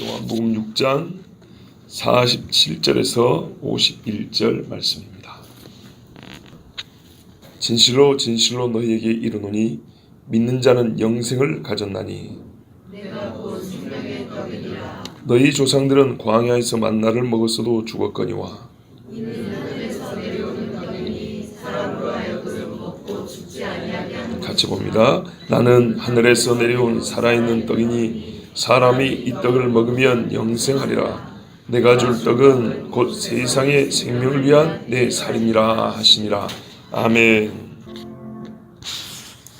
요한복음 6장 47절에서 51절 말씀입니다. 진실로 진실로 너희에게 이르노니 믿는 자는 영생을 가졌나니 내가 곧 생명의 떡이니라. 너희 조상들은 광야에서 만나를 먹었어도 죽었거니와 이는 하늘에서 내려오는 떡이니 사람으로 하여금 먹고 죽지 아니하게 하는 같이 봅니다. 나는 하늘에서 내려온 살아있는 떡이니 사람이 이 떡을 먹으면 영생하리라. 내가 줄 떡은 곧 세상의 생명을 위한 내 살이니라 하시니라. 아멘.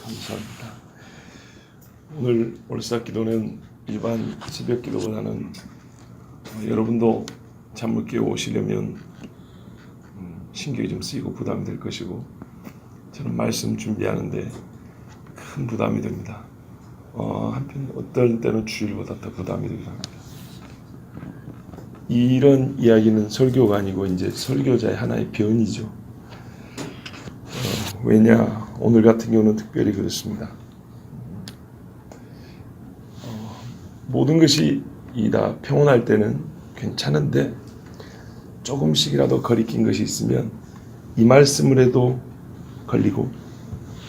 감사합니다. 오늘 월삭 기도는 일반 새벽 기도보다는 여러분도 잠을 깨워 오시려면 신경이 좀 쓰이고 부담이 될 것이고, 저는 말씀 준비하는데 큰 부담이 됩니다. 한편 어떨 때는 주일보다 더 부담이 되기도 합니다. 이런 이야기는 설교가 아니고 이제 설교자의 하나의 변이죠. 왜냐, 오늘 같은 경우는 특별히 그렇습니다. 모든 것이 다 평온할 때는 괜찮은데 조금씩이라도 거리낀 것이 있으면 이 말씀을 해도 걸리고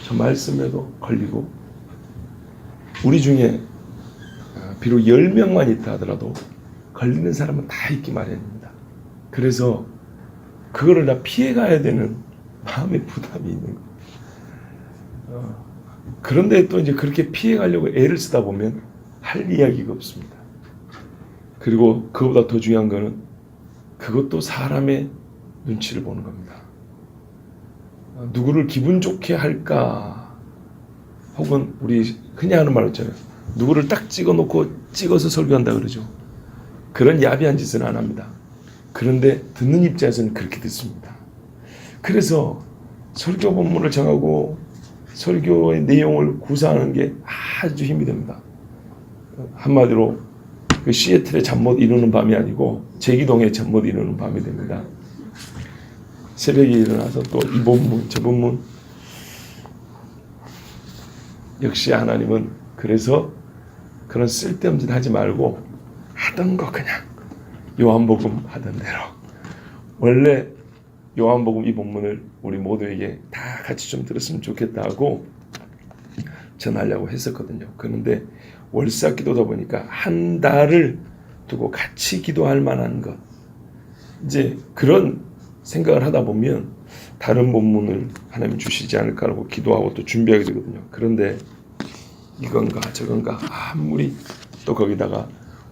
저 말씀을 해도 걸리고, 우리 중에 비록 10명만 있다 하더라도 걸리는 사람은 다 있기 마련입니다. 그래서 그거를 다 피해가야 되는 마음의 부담이 있는 거예요. 그런데 또 이제 그렇게 피해가려고 애를 쓰다 보면 할 이야기가 없습니다. 그리고 그보다 더 중요한 거는 그것도 사람의 눈치를 보는 겁니다. 누구를 기분 좋게 할까, 혹은 우리 흔히 하는 말 있잖아요. 누구를 딱 찍어서 설교한다 그러죠. 그런 야비한 짓은 안 합니다. 그런데 듣는 입장에서는 그렇게 듣습니다. 그래서 설교 본문을 정하고 설교의 내용을 구사하는 게 아주 힘이 됩니다. 한마디로 그 시애틀의 잠 못 이루는 밤이 아니고 제기동의 잠 못 이루는 밤이 됩니다. 새벽에 일어나서 또 이 본문 저 본문, 역시 하나님은 그래서 그런 쓸데없는 짓 하지 말고 하던 거 그냥 요한복음 하던 대로, 원래 요한복음 이 본문을 우리 모두에게 다 같이 좀 들었으면 좋겠다 하고 전하려고 했었거든요. 그런데 월삭 기도다 보니까 한 달을 두고 같이 기도할 만한 것, 이제 그런 생각을 하다 보면 다른 본문을 하나님 주시지 않을까라고 기도하고 또 준비하게 되거든요. 그런데 이건가 저건가 아무리 또 거기다가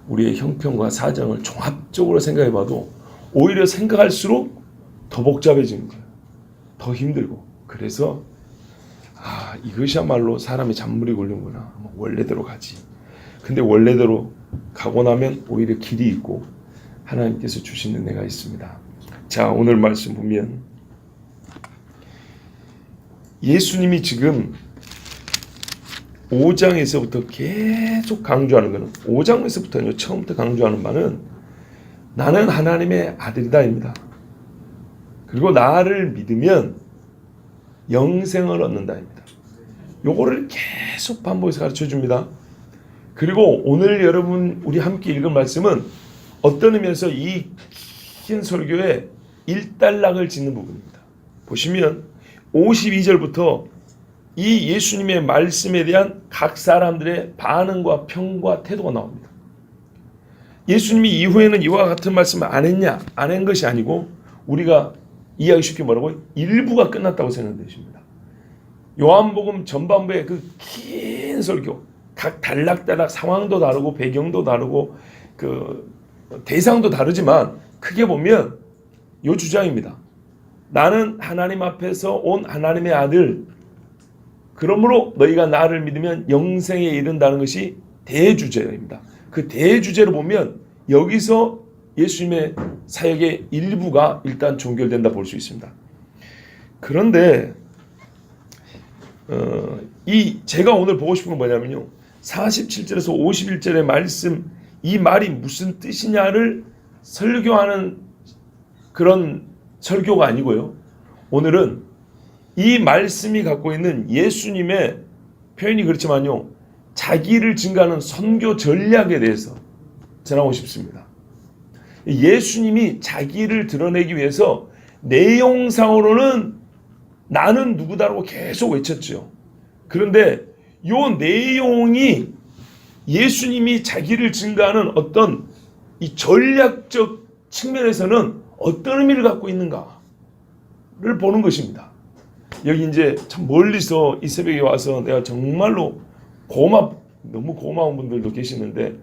우리의 형편과 사정을 종합적으로 생각해 봐도 오히려 생각할수록 더 복잡해지는 거예요. 더 힘들고. 그래서 이것이야말로 사람이 잔물이 굴는구나. 원래대로 가지. 근데 원래대로 가고 나면 오히려 길이 있고 하나님께서 주시는 은혜가 있습니다. 자, 오늘 말씀 보면 예수님이 지금 5장에서부터 계속 강조하는 것은, 5장에서부터는 처음부터 강조하는 바는 나는 하나님의 아들이다입니다. 그리고 나를 믿으면 영생을 얻는다입니다. 요거를 계속 반복해서 가르쳐 줍니다. 그리고 오늘 여러분 우리 함께 읽은 말씀은 어떤 의미에서 이 긴 설교의 일단락을 짓는 부분입니다. 보시면 52절부터 이 예수님의 말씀에 대한 각 사람들의 반응과 평과 태도가 나옵니다. 예수님이 이후에는 이와 같은 말씀을 안 했냐? 안 한 것이 아니고 우리가 이해하기 쉽게 뭐라고? 일부가 끝났다고 생각되십니다. 요한복음 전반부의 그 긴 설교, 각 단락단락 상황도 다르고 배경도 다르고 그 대상도 다르지만 크게 보면 요 주장입니다. 나는 하나님 앞에서 온 하나님의 아들, 그러므로 너희가 나를 믿으면 영생에 이른다는 것이 대주제입니다. 그 대주제로 보면 여기서 예수님의 사역의 일부가 일단 종결된다 볼 수 있습니다. 그런데 제가 오늘 보고 싶은 건 뭐냐면요, 47절에서 51절의 말씀, 이 말이 무슨 뜻이냐를 설교하는 그런 설교가 아니고요, 오늘은 이 말씀이 갖고 있는 예수님의, 표현이 그렇지만요, 자기를 증거하는 선교 전략에 대해서 전하고 싶습니다. 예수님이 자기를 드러내기 위해서 내용상으로는 나는 누구다라고 계속 외쳤죠. 그런데 이 내용이 예수님이 자기를 증거하는 어떤 이 전략적 측면에서는 어떤 의미를 갖고 있는가를 보는 것입니다. 여기 이제 참 멀리서 이 새벽에 와서 내가 정말로 너무 고마운 분들도 계시는데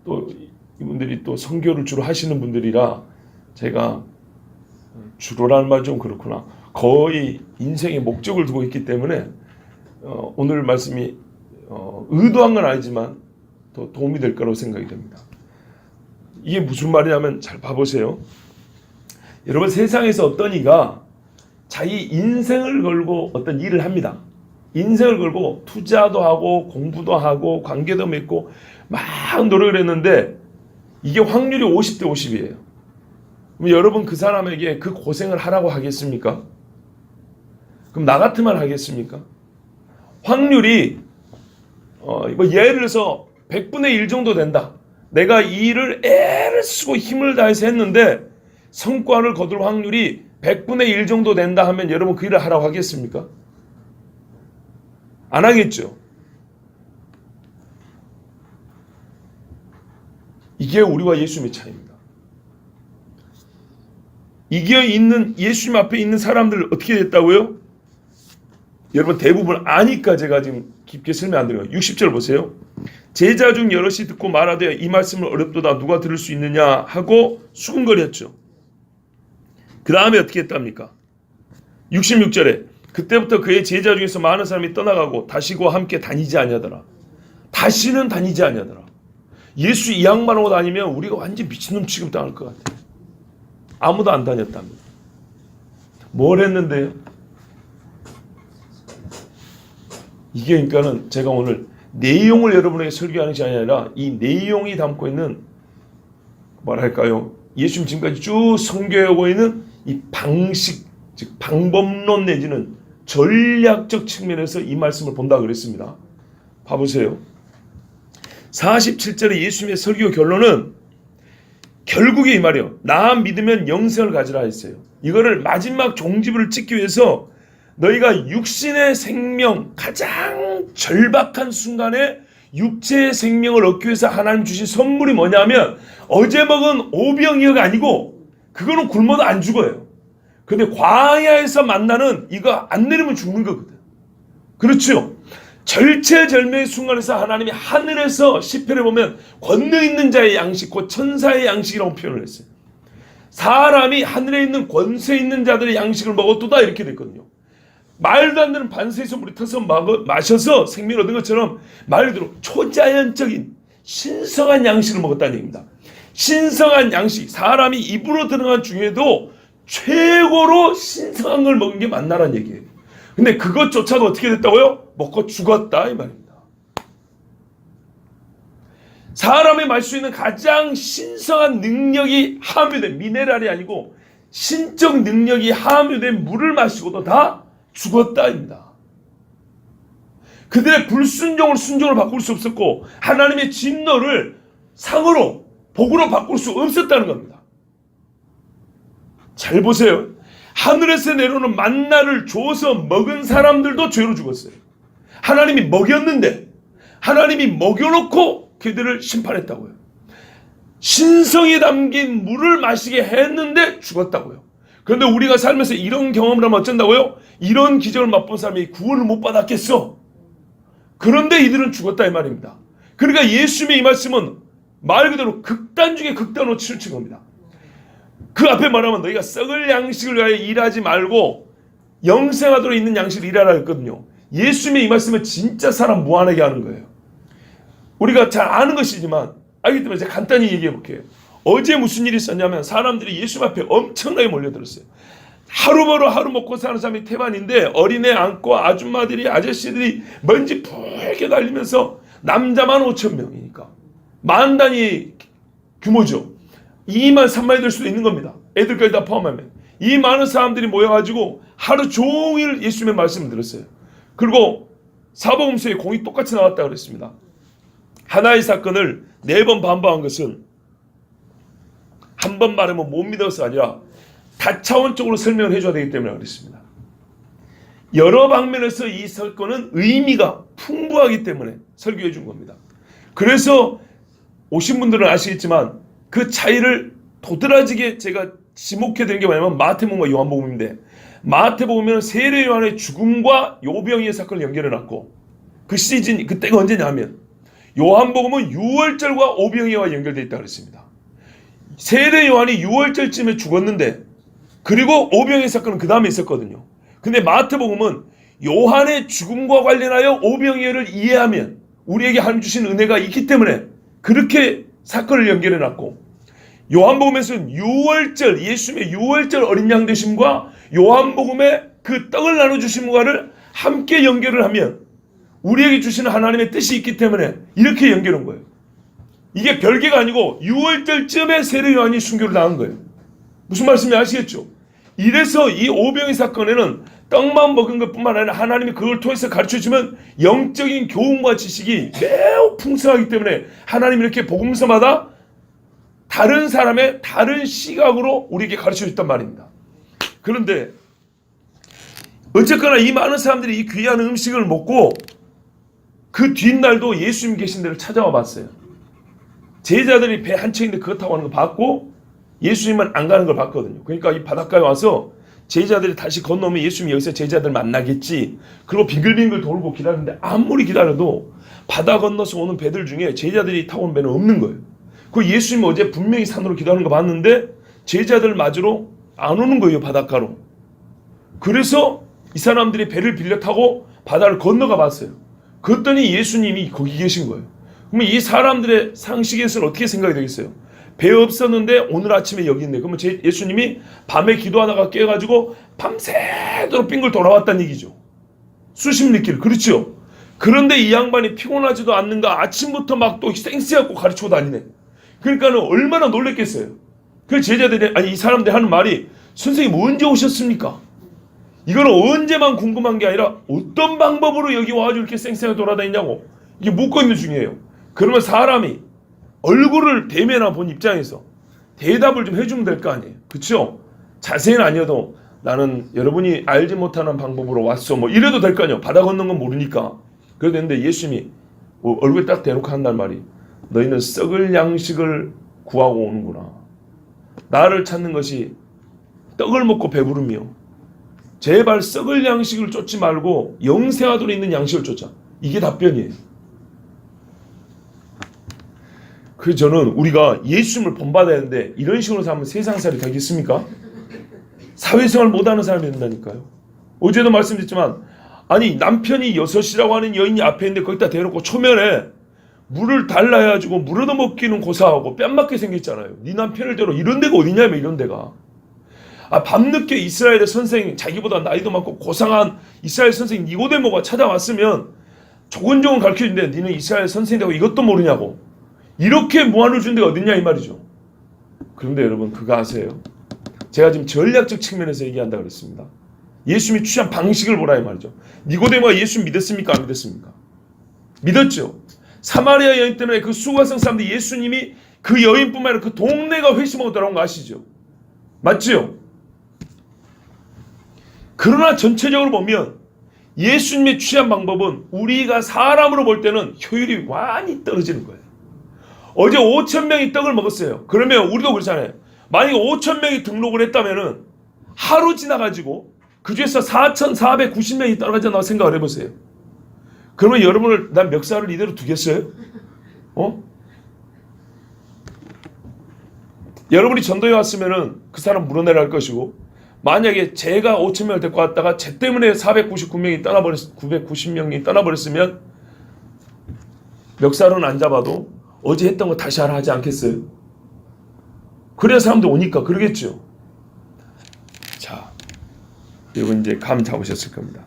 또 이분들이 또 선교를 주로 하시는 분들이라 제가 주로라는 말 좀 그렇구나. 거의 인생의 목적을 두고 있기 때문에 오늘 말씀이 의도한 건 아니지만 더 도움이 될 거라고 생각이 됩니다. 이게 무슨 말이냐면 잘 봐보세요. 여러분 세상에서 어떤 이가 자기 인생을 걸고 어떤 일을 합니다. 인생을 걸고 투자도 하고 공부도 하고 관계도 맺고 막 노력을 했는데 이게 확률이 50대 50이에요. 그럼 여러분 그 사람에게 그 고생을 하라고 하겠습니까? 그럼 나 같으면 하겠습니까? 확률이 뭐 예를 들어서 100분의 1 정도 된다. 내가 이 일을 애를 쓰고 힘을 다해서 했는데 성과를 거둘 확률이 100분의 1 정도 된다 하면 여러분 그 일을 하라고 하겠습니까? 안 하겠죠. 이게 우리와 예수님의 차이입니다. 이게 있는 예수님 앞에 있는 사람들 어떻게 됐다고요? 여러분 대부분 아니까 제가 지금 깊게 설명 안 드려요. 60절 보세요. 제자 중 여럿이 듣고 말하되 이 말씀을 어렵도다 누가 들을 수 있느냐 하고 수군거렸죠. 그 다음에 어떻게 했답니까? 66절에 그때부터 그의 제자 중에서 많은 사람이 떠나가고 다시고 함께 다니지 아니하더라. 다시는 다니지 아니하더라. 예수 이 양반하고 다니면 우리가 완전 미친놈 취급당할 것 같아요. 아무도 안 다녔답니다. 뭘 했는데요? 이게 그러니까는 제가 오늘 내용을 여러분에게 설교하는 것이 아니라 이 내용이 담고 있는 뭐랄까요? 예수님 지금까지 쭉 선교하고 있는 이 방식, 즉 방법론 내지는 전략적 측면에서 이 말씀을 본다 그랬습니다. 봐보세요. 47절에 예수님의 설교 결론은 결국에 이 말이에요. 나 믿으면 영생을 가지라 했어요. 이거를 마지막 종지부를 찍기 위해서 너희가 육신의 생명, 가장 절박한 순간에 육체의 생명을 얻기 위해서 하나님 주신 선물이 뭐냐면 어제 먹은 오병이어가 아니고 그거는 굶어도 안 죽어요. 근데 광야에서 만나는 이거 안 내리면 죽는 거거든. 그렇죠? 절체절명의 순간에서 하나님이 하늘에서 시편에 보면 권능 있는 자의 양식, 곧 천사의 양식이라고 표현을 했어요. 사람이 하늘에 있는 권세 있는 자들의 양식을 먹었도다 이렇게 됐거든요. 말도 안 되는 반세에서 물이 터서 마셔서 생명을 얻은 것처럼 말 그대로 초자연적인 신성한 양식을 먹었다는 얘기입니다. 신성한 양식, 사람이 입으로 들어간 중에도 최고로 신성한 걸 먹은 게 만나라는 얘기예요. 근데 그것조차도 어떻게 됐다고요? 먹고 죽었다 이 말입니다. 사람이 마실 수 있는 가장 신성한 능력이 함유된, 미네랄이 아니고 신적 능력이 함유된 물을 마시고도 다 죽었다입니다. 그들의 불순종을 순종으로 바꿀 수 없었고 하나님의 진노를 상으로 복으로 바꿀 수 없었다는 겁니다. 잘 보세요. 하늘에서 내려오는 만나를 줘서 먹은 사람들도 죄로 죽었어요. 하나님이 먹였는데 하나님이 먹여놓고 그들을 심판했다고요. 신성이 담긴 물을 마시게 했는데 죽었다고요. 그런데 우리가 살면서 이런 경험을 하면 어쩐다고요? 이런 기적을 맛본 사람이 구원을 못 받았겠어. 그런데 이들은 죽었다 이 말입니다. 그러니까 예수님의 이 말씀은 말 그대로 극단 중에 극단으로 치우친 겁니다. 그 앞에 말하면 너희가 썩을 양식을 위하여 일하지 말고 영생하도록 있는 양식을 일하라 했거든요. 예수님의 이 말씀은 진짜 사람 무한하게 하는 거예요. 우리가 잘 아는 것이지만 알기 때문에 제가 간단히 얘기해 볼게요. 어제 무슨 일이 있었냐면 사람들이 예수 앞에 엄청나게 몰려들었어요. 하루 먹고 사는 사람이 태반인데 어린애 안고 아줌마들이 아저씨들이 먼지 붉게 달리면서 남자만 5,000명이니까 만 단위 규모죠. 2만 3만이 될 수도 있는 겁니다. 애들까지 다 포함하면. 이 많은 사람들이 모여가지고 하루 종일 예수님의 말씀을 들었어요. 그리고 사복음서에 공이 똑같이 나왔다고 그랬습니다. 하나의 사건을 4번 반복한 것은 한 번 말하면 못 믿어서가 아니라 다차원적으로 설명을 해줘야 되기 때문에 그렇습니다. 여러 방면에서 이 사건은 의미가 풍부하기 때문에 설교해 준 겁니다. 그래서 오신 분들은 아시겠지만 그 차이를 도드라지게 제가 지목해 드린 게 뭐냐면 마태복음과 요한복음인데, 마태복음은 세례 요한의 죽음과 요병이의 사건을 연결해 놨고, 그 시즌 그때가 언제냐면 요한복음은 유월절과 오병이와 연결되어 있다고 그랬습니다. 세례 요한이 유월절쯤에 죽었는데, 그리고 오병이의 사건은 그 다음에 있었거든요. 근데 마태복음은 요한의 죽음과 관련하여 오병이어를 이해하면 우리에게 하나님 주신 은혜가 있기 때문에 그렇게 사건을 연결해 놨고, 요한복음에서는 유월절, 예수님의 유월절 어린 양 되심과 요한복음의 그 떡을 나눠주심과를 함께 연결을 하면 우리에게 주시는 하나님의 뜻이 있기 때문에 이렇게 연결한 거예요. 이게 별개가 아니고 유월절쯤에 세례 요한이 순교를 당한 거예요. 무슨 말씀인지 아시겠죠? 이래서 이 오병이 사건에는 떡만 먹은 것뿐만 아니라 하나님이 그걸 통해서 가르쳐주면 영적인 교훈과 지식이 매우 풍성하기 때문에 하나님이 이렇게 복음서마다 다른 사람의 다른 시각으로 우리에게 가르쳐줬단 말입니다. 그런데 어쨌거나 이 많은 사람들이 이 귀한 음식을 먹고 그 뒷날도 예수님 계신 데를 찾아와 봤어요. 제자들이 배 한 척인데 그거 타고 가는 거 봤고 예수님은 안 가는 걸 봤거든요. 그러니까 이 바닷가에 와서 제자들이 다시 건너면 예수님이 여기서 제자들 만나겠지. 그리고 빙글빙글 돌고 기다리는데 아무리 기다려도 바다 건너서 오는 배들 중에 제자들이 타고 온 배는 없는 거예요. 그 예수님이 어제 분명히 산으로 기도하는 거 봤는데 제자들 맞으러 안 오는 거예요, 바닷가로. 그래서 이 사람들이 배를 빌려 타고 바다를 건너가 봤어요. 그랬더니 예수님이 거기 계신 거예요. 그러면 이 사람들의 상식에서는 어떻게 생각이 되겠어요? 배 없었는데 오늘 아침에 여기 있네. 그러면 예수님이 밤에 기도하다가 깨가지고 밤새도록 빙글 돌아왔다는 얘기죠. 수십 리길. 그렇죠? 그런데 이 양반이 피곤하지도 않는가 아침부터 막 또 쌩쌩하고 가르치고 다니네. 그러니까 얼마나 놀랬겠어요. 그 제자들이, 아니 이 사람들이 하는 말이, 선생님 언제 오셨습니까? 이거는 언제만 궁금한 게 아니라 어떤 방법으로 여기 와가지고 이렇게 쌩쌩하게 돌아다니냐고 이게 묻고 있는 중이에요. 그러면 사람이 얼굴을 대면한 본 입장에서 대답을 좀 해주면 될 거 아니에요. 그렇죠? 자세히는 아니어도 나는 여러분이 알지 못하는 방법으로 왔어 뭐 이래도 될 거 아니에요. 바다 건넌 건 모르니까. 그래도 근데 예수님이 얼굴에 딱 대놓고 한단 말이, 너희는 썩을 양식을 구하고 오는구나. 나를 찾는 것이 떡을 먹고 배부르며 제발 썩을 양식을 쫓지 말고 영생하도록 있는 양식을 쫓자. 이게 답변이에요. 그래서 저는 우리가 예수님을 본받아야 하는데 이런 식으로 살면 세상살이 되겠습니까? 사회생활 못하는 사람이 된다니까요. 어제도 말씀드렸지만, 아니 남편이 여섯이라고 하는 여인이 앞에 있는데 거기다 대놓고 초면에 물을 달라 해가지고 물 얻어먹기는 고사하고 뺨맞게 생겼잖아요. 네 남편을 데려 이런 데가 어디냐면 이런 데가. 밤늦게 이스라엘의 선생, 자기보다 나이도 많고 고상한 이스라엘 선생 니고데모가 찾아왔으면 조곤조곤 가르쳐준대. 니는 이스라엘 선생이라고 이것도 모르냐고. 이렇게 무한을 준 데가 어딨냐 이 말이죠. 그런데 여러분 그거 아세요? 제가 지금 전략적 측면에서 얘기한다고 그랬습니다. 예수님이 취한 방식을 보라 이 말이죠. 니고데모가 예수 믿었습니까? 안 믿었습니까? 믿었죠. 사마리아 여인 때문에 그 수가성 사람들이 예수님이 그 여인뿐만 아니라 그 동네가 회심하고 돌아온 거 아시죠? 맞죠? 그러나 전체적으로 보면 예수님의 취한 방법은 우리가 사람으로 볼 때는 효율이 많이 떨어지는 거예요. 어제 5,000명이 떡을 먹었어요. 그러면 우리도 그렇잖아요. 만약에 5,000명이 등록을 했다면은 하루 지나가지고 그 중에서 4,490명이 떨어졌다고 생각을 해보세요. 그러면 여러분을 난 멱살을 이대로 두겠어요? 여러분이 전도에 왔으면은 그 사람 물어내라 할 것이고, 만약에 제가 5,000명을 데리고 왔다가 제 때문에 990명이 떠나버렸으면 멱살은 안 잡아도 어제 했던 거 다시 하라 하지 않겠어요? 그래야 사람들 오니까 그러겠죠. 자, 여러분 이제 감 잡으셨을 겁니다.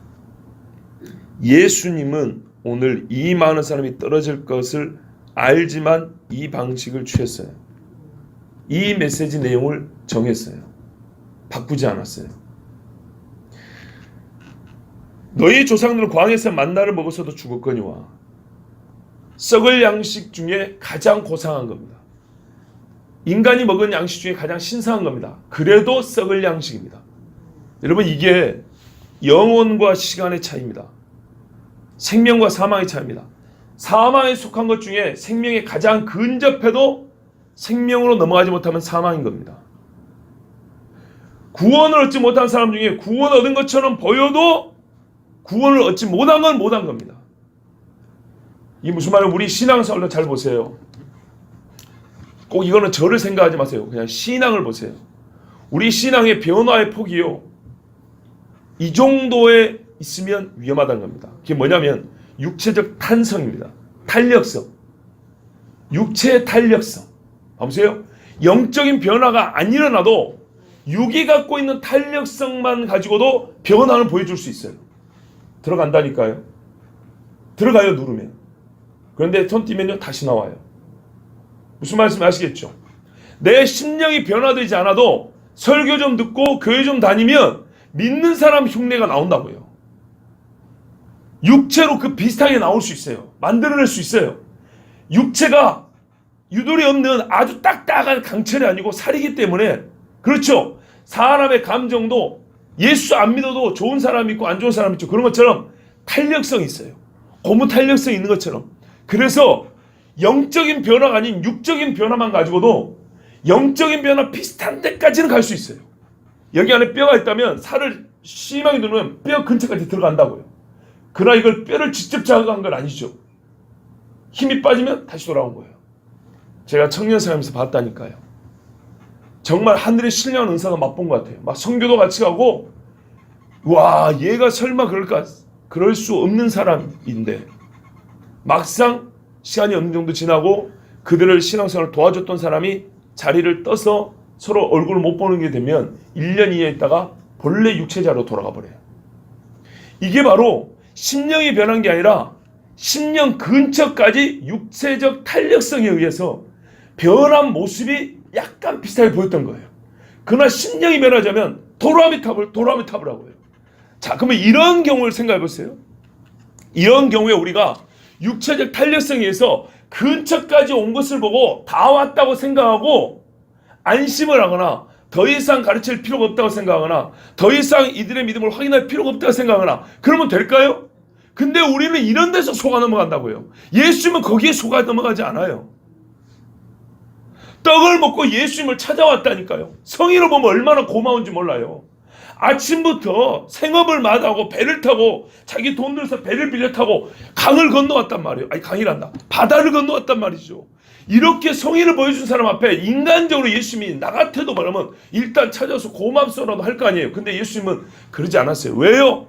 예수님은 오늘 이 많은 사람이 떨어질 것을 알지만 이 방식을 취했어요. 이 메시지 내용을 정했어요. 바꾸지 않았어요. 너희 조상들은 광야에서 만나를 먹어서도 죽었거니와 썩을 양식 중에 가장 고상한 겁니다. 인간이 먹은 양식 중에 가장 신성한 겁니다. 그래도 썩을 양식입니다. 여러분, 이게 영혼과 시간의 차이입니다. 생명과 사망의 차이입니다. 사망에 속한 것 중에 생명에 가장 근접해도 생명으로 넘어가지 못하면 사망인 겁니다. 구원을 얻지 못한 사람 중에 구원 얻은 것처럼 보여도 구원을 얻지 못한 건 못한 겁니다. 이게 무슨 말이에요? 우리 신앙생활로 잘 보세요. 꼭 이거는 저를 생각하지 마세요. 그냥 신앙을 보세요. 우리 신앙의 변화의 폭이요, 이 정도에 있으면 위험하다는 겁니다. 그게 뭐냐면 육체적 탄성입니다. 탄력성. 육체의 탄력성. 보세요. 영적인 변화가 안 일어나도 육이 갖고 있는 탄력성만 가지고도 변화를 보여줄 수 있어요. 들어간다니까요. 들어가요, 누르면. 그런데 손 띄면요, 다시 나와요. 무슨 말씀 아시겠죠? 내 심령이 변화되지 않아도 설교 좀 듣고 교회 좀 다니면 믿는 사람 흉내가 나온다고요. 육체로 그 비슷하게 나올 수 있어요. 만들어낼 수 있어요. 육체가 유돌이 없는 아주 딱딱한 강철이 아니고 살이기 때문에, 그렇죠, 사람의 감정도 예수 안 믿어도 좋은 사람 있고 안 좋은 사람 있죠. 그런 것처럼 탄력성이 있어요. 고무 탄력성이 있는 것처럼. 그래서 영적인 변화가 아닌 육적인 변화만 가지고도 영적인 변화 비슷한 데까지는 갈 수 있어요. 여기 안에 뼈가 있다면 살을 심하게 누르면 뼈 근처까지 들어간다고요. 그러나 이걸 뼈를 직접 자극한 건 아니죠. 힘이 빠지면 다시 돌아온 거예요. 제가 청년생활하면서 봤다니까요. 정말 하늘의 신령한 은사가 맛본 것 같아요. 막 선교도 같이 가고, 와, 얘가 설마 그럴까? 그럴 수 없는 사람인데 막상 시간이 어느 정도 지나고 그들을 신앙생활을 도와줬던 사람이 자리를 떠서 서로 얼굴을 못 보는 게 되면 1년 이내에 있다가 본래 육체자로 돌아가 버려요. 이게 바로 심령이 변한 게 아니라 심령 근처까지 육체적 탄력성에 의해서 변한 모습이 약간 비슷하게 보였던 거예요. 그러나 심령이 변하자면 도라미탑을 하고요. 자, 그러면 이런 경우를 생각해 보세요. 이런 경우에 우리가 육체적 탄력성에 의해서 근처까지 온 것을 보고 다 왔다고 생각하고 안심을 하거나 더 이상 가르칠 필요가 없다고 생각하거나 더 이상 이들의 믿음을 확인할 필요가 없다고 생각하거나 그러면 될까요? 근데 우리는 이런 데서 속아 넘어간다고요. 예수님은 거기에 속아 넘어가지 않아요. 떡을 먹고 예수님을 찾아왔다니까요. 성의로 보면 얼마나 고마운지 몰라요. 아침부터 생업을 마다하고 배를 타고 자기 돈 들여서 배를 빌려 타고 강을 건너왔단 말이에요. 아니, 강이란다. 바다를 건너왔단 말이죠. 이렇게 성의를 보여준 사람 앞에 인간적으로 예수님이 나 같아도 말하면 일단 찾아서 고맙소라도 할 거 아니에요. 근데 예수님은 그러지 않았어요. 왜요?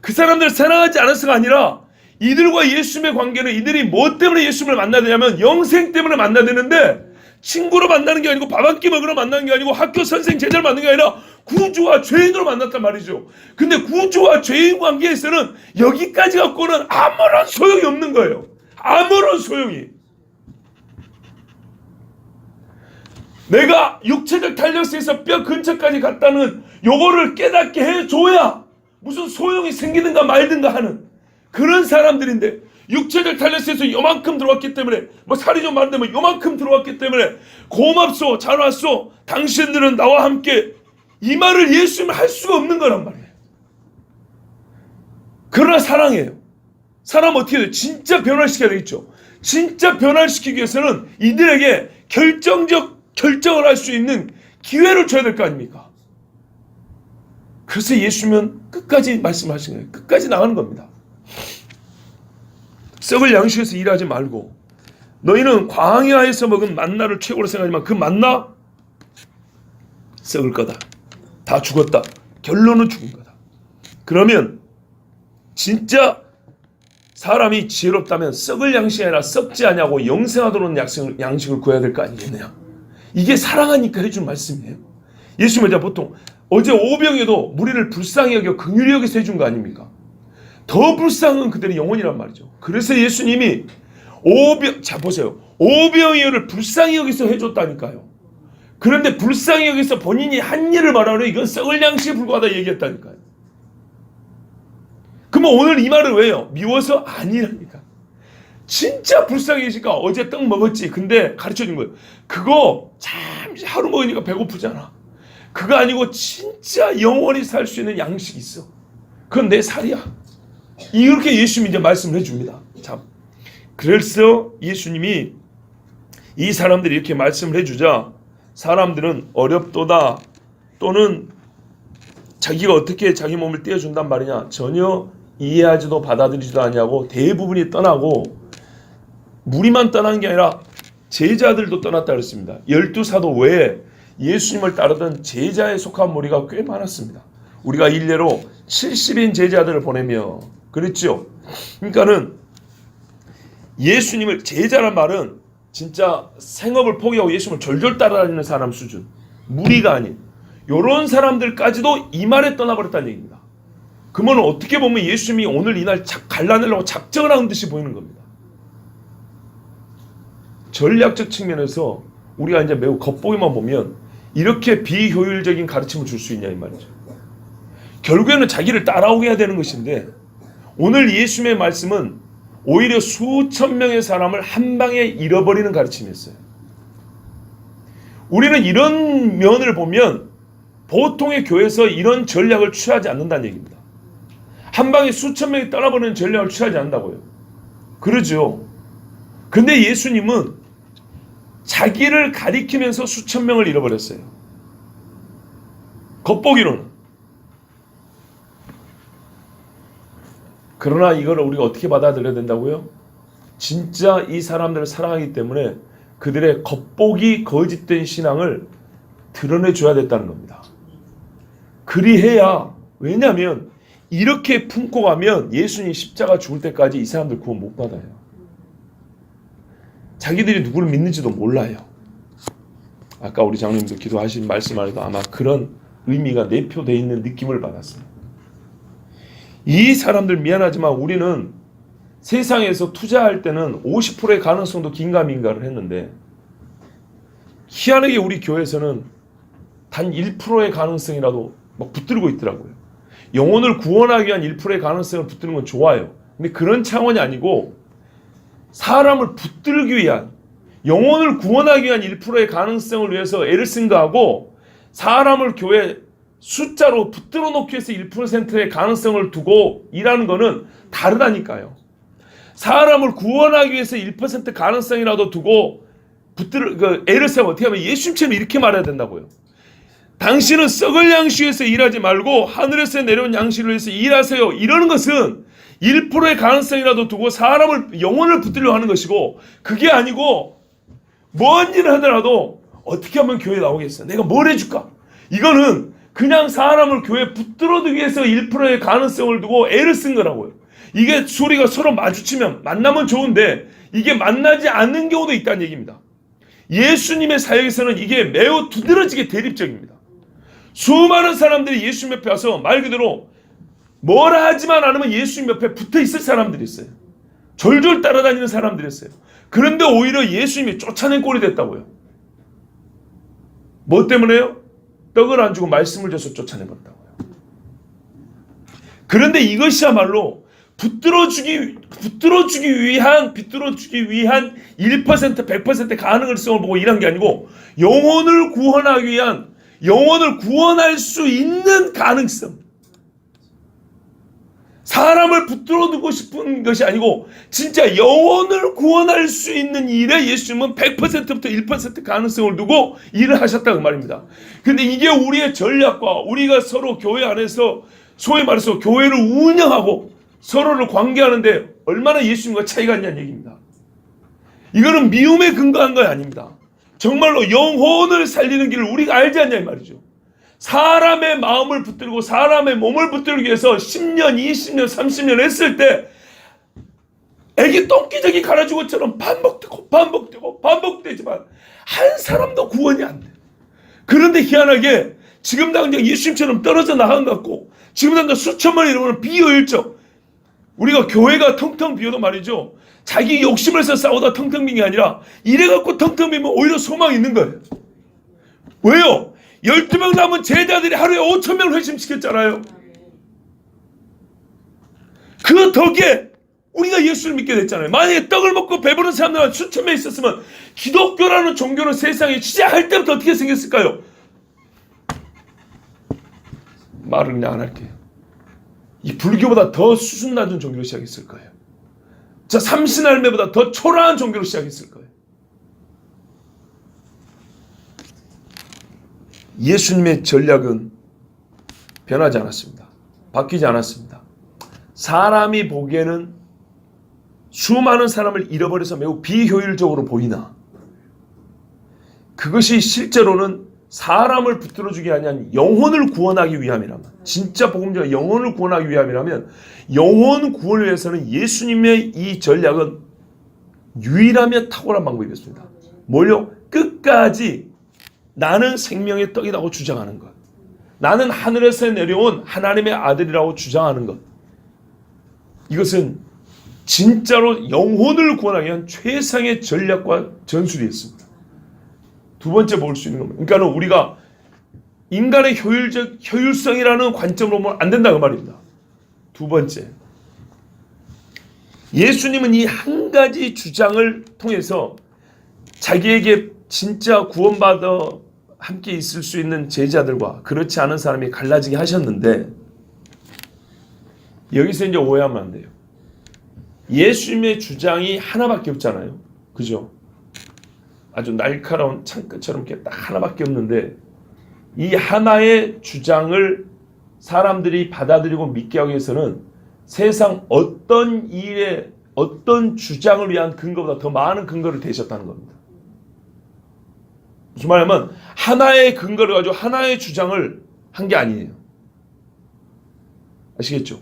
그 사람들을 사랑하지 않아서가 아니라 이들과 예수님의 관계는 이들이 뭐 때문에 예수님을 만나야 되냐면 영생 때문에 만나야 되는데 친구로 만나는 게 아니고 밥 한 끼 먹으러 만나는 게 아니고 학교 선생 제자를 만나는 게 아니라 구주와 죄인으로 만났단 말이죠. 근데 구주와 죄인 관계에서는 여기까지 갖고는 아무런 소용이 없는 거예요. 아무런 소용이. 내가 육체적 탄력성에서 뼈 근처까지 갔다는 요거를 깨닫게 해줘야 무슨 소용이 생기든가 말든가 하는 그런 사람들인데, 육체적 탄력성에서 요만큼 들어왔기 때문에 뭐 살이 좀 많으면 요만큼 들어왔기 때문에 고맙소, 잘 왔소, 당신들은 나와 함께, 이 말을 예수님은 할 수가 없는 거란 말이에요. 그러나 사랑해요. 사람 어떻게 돼요? 진짜 변화시켜야 되겠죠. 진짜 변화시키기 위해서는 이들에게 결정을 할 수 있는 기회를 줘야 될 거 아닙니까? 그래서 예수님은 끝까지 말씀하신 거예요. 끝까지 나가는 겁니다. 썩을 양식에서 일하지 말고 너희는 광야에서 먹은 만나를 최고로 생각하지만 그 만나 썩을 거다. 다 죽었다. 결론은 죽은 거다. 그러면 진짜 사람이 지혜롭다면 썩을 양식이 아니라 썩지 아니하고 영생하도록 양식을 구해야 될 거 아니겠느냐. 이게 사랑하니까 해준 말씀이에요. 예수님은 보통 어제 오병에도 무리를 불쌍히 여겨 긍휼히 여기서 해준 거 아닙니까? 더 불쌍한 그들의 영혼이란 말이죠. 그래서 예수님이 자 보세요. 오병이어를 불쌍히 여기서 해줬다니까요. 그런데 불쌍히 여기서 본인이 한 일을 말하려 이건 썩을 양식에 불과하다 얘기했다니까요. 그러면 오늘 이 말을 왜요? 미워서? 아니라니까. 진짜 불쌍히 계시니까 어제 떡 먹었지. 근데 가르쳐준 거예요. 그거 잘 하루 먹으니까 배고프잖아. 그거 아니고 진짜 영원히 살 수 있는 양식이 있어. 그건 내 살이야. 이렇게 예수님이 이제 말씀을 해줍니다. 참. 그래서 예수님이 이 사람들이 이렇게 말씀을 해주자 사람들은 어렵도다 또는 자기가 어떻게 자기 몸을 떼어준단 말이냐 전혀 이해하지도 받아들이지도 않냐고 대부분이 떠나고 무리만 떠난 게 아니라 제자들도 떠났다 그랬습니다. 12사도 외에 예수님을 따르던 제자에 속한 무리가 꽤 많았습니다. 우리가 일례로 70인 제자들을 보내며 그랬죠. 그러니까는 예수님을 제자란 말은 진짜 생업을 포기하고 예수님을 졸졸 따라다니는 사람 수준, 무리가 아닌 이런 사람들까지도 이 말에 떠나버렸다는 얘기입니다. 그러면 어떻게 보면 예수님이 오늘 이날 갈라내려고 작정을 한 듯이 보이는 겁니다. 전략적 측면에서 우리가 이제 매우 겉보기만 보면 이렇게 비효율적인 가르침을 줄 수 있냐 이 말이죠. 결국에는 자기를 따라오게 해야 되는 것인데 오늘 예수님의 말씀은 오히려 수천 명의 사람을 한 방에 잃어버리는 가르침이었어요. 우리는 이런 면을 보면 보통의 교회에서 이런 전략을 취하지 않는다는 얘기입니다. 한 방에 수천 명이 떠나버리는 전략을 취하지 않는다고요. 그러죠. 근데 예수님은 자기를 가리키면서 수천 명을 잃어버렸어요. 겉보기로는. 그러나 이걸 우리가 어떻게 받아들여야 된다고요? 진짜 이 사람들을 사랑하기 때문에 그들의 겉보기 거짓된 신앙을 드러내줘야 됐다는 겁니다. 그리해야, 왜냐하면 이렇게 품고 가면 예수님 십자가 죽을 때까지 이 사람들 구원 못 받아요. 자기들이 누구를 믿는지도 몰라요. 아까 우리 장로님도 기도하신 말씀 안에도 아마 그런 의미가 내포되어 있는 느낌을 받았어요. 이 사람들 미안하지만 우리는 세상에서 투자할 때는 50%의 가능성도 긴가민가를 했는데 희한하게 우리 교회에서는 단 1%의 가능성이라도 막 붙들고 있더라고요. 영혼을 구원하기 위한 1%의 가능성을 붙드는 건 좋아요. 근데 그런 차원이 아니고 사람을 붙들기 위한 영혼을 구원하기 위한 1%의 가능성을 위해서 애를 쓴 거하고 사람을 교회 숫자로 붙들어 놓기 위해서 1%의 가능성을 두고 일하는 거는 다르다니까요. 사람을 구원하기 위해서 1% 가능성이라도 두고 애를 쓰면 어떻게 하면 예수님처럼 이렇게 말해야 된다고요. 당신은 썩을 양식 위해서 일하지 말고 하늘에서 내려온 양식을 위해서 일하세요. 이러는 것은 1%의 가능성이라도 두고 사람을 영혼을 붙들려 하는 것이고 그게 아니고 뭔 일을 하더라도 어떻게 하면 교회에 나오겠어? 내가 뭘 해줄까? 이거는 그냥 사람을 교회에 붙들어두기 위해서 1%의 가능성을 두고 애를 쓴 거라고요. 이게 소리가 서로 마주치면 만나면 좋은데 이게 만나지 않는 경우도 있다는 얘기입니다. 예수님의 사역에서는 이게 매우 두드러지게 대립적입니다. 수많은 사람들이 예수님 옆에 와서 말 그대로 뭐라 하지만 않으면 예수님 옆에 붙어 있을 사람들이 있어요. 졸졸 따라다니는 사람들이 있어요. 그런데 오히려 예수님이 쫓아낸 꼴이 됐다고요. 뭐 때문에요? 떡을 안 주고 말씀을 줘서 쫓아내버렸다고요. 그런데 이것이야말로 붙들어주기 위한 100% 100% 가능성을 보고 일한 게 아니고 영혼을 구원하기 위한 영혼을 구원할 수 있는 가능성. 사람을 붙들어두고 싶은 것이 아니고 진짜 영혼을 구원할 수 있는 일에 예수님은 100%부터 1% 가능성을 두고 일을 하셨다고 말입니다. 그런데 이게 우리의 전략과 우리가 서로 교회 안에서 소위 말해서 교회를 운영하고 서로를 관계하는데 얼마나 예수님과 차이가 있냐는 얘기입니다. 이거는 미움에 근거한 거 아닙니다. 정말로 영혼을 살리는 길을 우리가 알지 않냐 이 말이죠. 사람의 마음을 붙들고 사람의 몸을 붙들기 위해서 10년, 20년, 30년 했을 때 애기 똥기저귀 갈아준 것처럼 반복되지만 한 사람도 구원이 안 돼. 그런데 희한하게 지금 당장 예수님처럼 떨어져 나간 것 같고 지금 당장 수천만이 이러면 비효율적. 우리가 교회가 텅텅 비어도 말이죠. 자기 욕심을 해서 싸우다 텅텅 빈 게 아니라 이래갖고 텅텅 비면 오히려 소망이 있는 거예요. 왜요? 12명 남은 제자들이 하루에 5,000명을 회심시켰잖아요. 그 덕에 우리가 예수를 믿게 됐잖아요. 만약에 떡을 먹고 배부른 사람들만 수천 명 있었으면 기독교라는 종교는 세상에 시작할 때부터 어떻게 생겼을까요? 말을 그냥 안 할게요. 이 불교보다 더 수준 낮은 종교로 시작했을 거예요. 자, 삼신할매보다 더 초라한 종교로 시작했을 거예요. 예수님의 전략은 변하지 않았습니다. 바뀌지 않았습니다. 사람이 보기에는 수많은 사람을 잃어버려서 매우 비효율적으로 보이나 그것이 실제로는 사람을 붙들어주기 아니한 영혼을 구원하기 위함이라면, 진짜 복음자가 영혼을 구원하기 위함이라면, 영혼 구원을 위해서는 예수님의 이 전략은 유일하며 탁월한 방법이었습니다. 뭘요? 끝까지 나는 생명의 떡이라고 주장하는 것, 나는 하늘에서 내려온 하나님의 아들이라고 주장하는 것, 이것은 진짜로 영혼을 구원하기 위한 최상의 전략과 전술이었습니다. 두 번째 볼 수 있는 겁니다. 그러니까 우리가 인간의 효율성이라는 관점으로 보면 안 된다 그 말입니다. 두 번째, 예수님은 이 한 가지 주장을 통해서 자기에게 진짜 구원받아 함께 있을 수 있는 제자들과 그렇지 않은 사람이 갈라지게 하셨는데, 여기서 이제 오해하면 안 돼요. 예수님의 주장이 하나밖에 없잖아요. 그죠? 아주 날카로운 창끝처럼 이렇게 딱 하나밖에 없는데, 이 하나의 주장을 사람들이 받아들이고 믿게 하기 위해서는 세상 어떤 일에 어떤 주장을 위한 근거보다 더 많은 근거를 대셨다는 겁니다. 무슨 말이냐면 하나의 근거를 가지고 하나의 주장을 한 게 아니에요. 아시겠죠?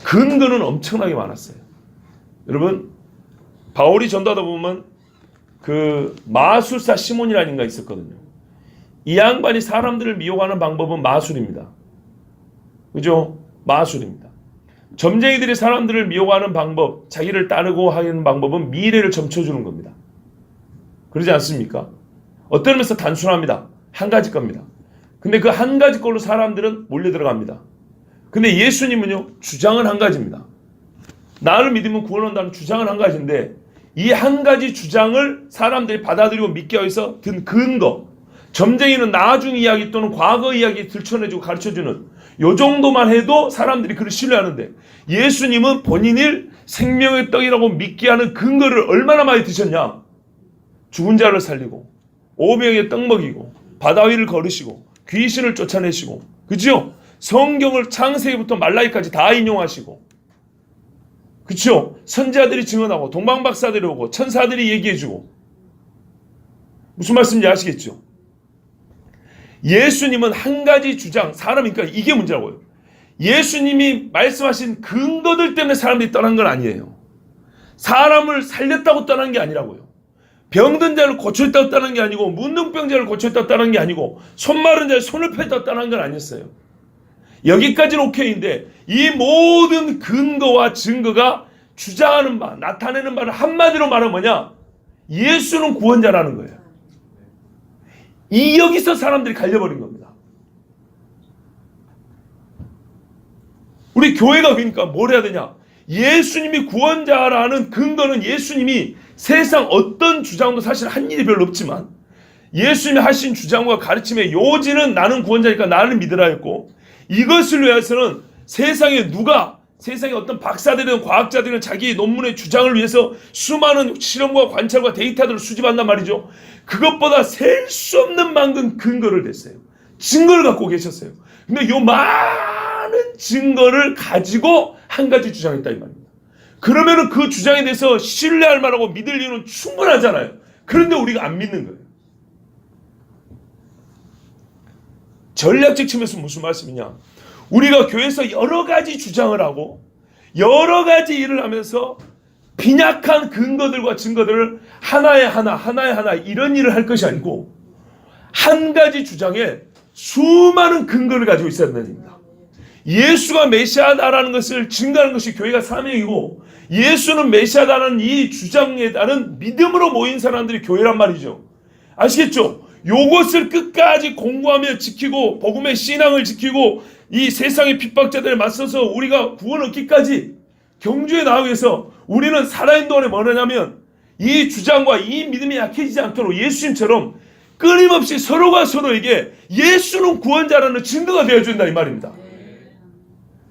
근거는 엄청나게 많았어요. 여러분, 바울이 전도하다 보면 그 마술사 시몬이라는 인간이 있었거든요. 이 양반이 사람들을 미혹하는 방법은 마술입니다. 그죠? 마술입니다. 점쟁이들이 사람들을 미혹하는 방법, 자기를 따르고 하는 방법은 미래를 점쳐주는 겁니다. 그러지 않습니까? 어떤 면에서 단순합니다. 한 가지 겁니다. 근데 그 한 가지 걸로 사람들은 몰려 들어갑니다. 근데 예수님은요, 주장은 한 가지입니다. 나를 믿으면 구원한다는 주장은 한 가지인데, 이 한 가지 주장을 사람들이 받아들이고 믿게 하기 위해서 든 근거, 점쟁이는 나중 이야기 또는 과거 이야기 들춰내주고 가르쳐주는 요 정도만 해도 사람들이 그를 신뢰하는데, 예수님은 본인을 생명의 떡이라고 믿게 하는 근거를 얼마나 많이 드셨냐. 죽은 자를 살리고 500의 떡 먹이고 바다 위를 걸으시고 귀신을 쫓아내시고, 그죠? 성경을 창세기부터 말라기까지 다 인용하시고, 그쵸? 선지자들이 증언하고 동방박사들이 오고 천사들이 얘기해주고. 무슨 말씀인지 아시겠죠? 예수님은 한 가지 주장, 사람이니까 이게 문제라고요. 예수님이 말씀하신 근거들 때문에 사람들이 떠난 건 아니에요. 사람을 살렸다고 떠난 게 아니라고요. 병든 자를 고쳤다고 떠난 게 아니고, 문둥병자를 고쳤다고 떠난 게 아니고, 손 마른 자를 손을 폈다고 떠난 건 아니었어요. 여기까지는 오케이인데, 이 모든 근거와 증거가 주장하는 바, 나타내는 바를 한마디로 말하면 뭐냐? 예수는 구원자라는 거예요. 여기서 사람들이 갈려버린 겁니다. 우리 교회가 그러니까 뭘 해야 되냐? 예수님이 구원자라는 근거는 예수님이 세상 어떤 주장도 사실 한 일이 별로 없지만, 예수님이 하신 주장과 가르침의 요지는 나는 구원자니까 나를 믿으라 했고, 이것을 위해서는 세상에 세상에 어떤 박사들이든 과학자들은 자기 논문의 주장을 위해서 수많은 실험과 관찰과 데이터들을 수집한단 말이죠. 그것보다 셀 수 없는 만큼 근거를 댔어요. 증거를 갖고 계셨어요. 근데 요 많은 증거를 가지고 한 가지 주장했다 이 말입니다. 그러면은 그 주장에 대해서 신뢰할 만하고 믿을 이유는 충분하잖아요. 그런데 우리가 안 믿는 거예요. 전략적 측면에서 무슨 말씀이냐? 우리가 교회에서 여러 가지 주장을 하고 여러 가지 일을 하면서 빈약한 근거들과 증거들을 하나에 하나 이런 일을 할 것이 아니고, 한 가지 주장에 수많은 근거를 가지고 있어야 된다는 얘기입니다. 예수가 메시아다라는 것을 증거하는 것이 교회가 사명이고, 예수는 메시아다라는 이 주장에 따른 믿음으로 모인 사람들이 교회란 말이죠. 아시겠죠? 요것을 끝까지 공부하며 지키고 복음의 신앙을 지키고 이 세상의 핍박자들에 맞서서 우리가 구원 얻기까지 경주에 나가기 위해서 우리는 살아있는 동안에 뭐 하냐면 이 주장과 이 믿음이 약해지지 않도록 예수님처럼 끊임없이 서로가 서로에게 예수는 구원자라는 증거가 되어준다 이 말입니다.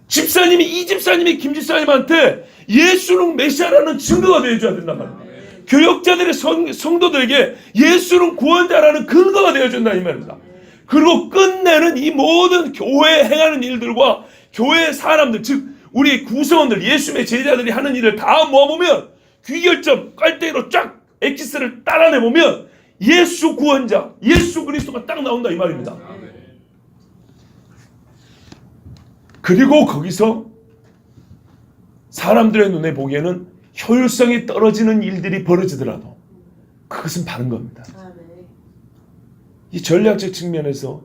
집사님이 이 집사님이 김 집사님한테 예수는 메시아라는 증거가 되어줘야 된단 말입니다. 교역자들의 성도들에게 예수는 구원자라는 근거가 되어준다 이 말입니다. 그리고 끝내는 이 모든 교회에 행하는 일들과 교회의 사람들, 즉 우리 구성원들, 예수님의 제자들이 하는 일을 다 모아보면 귀결점 깔때기로 쫙 엑기스를 따라내보면 예수 구원자, 예수 그리스도가 딱 나온다 이 말입니다. 그리고 거기서 사람들의 눈에 보기에는 효율성이 떨어지는 일들이 벌어지더라도 그것은 바른 겁니다. 이 전략적 측면에서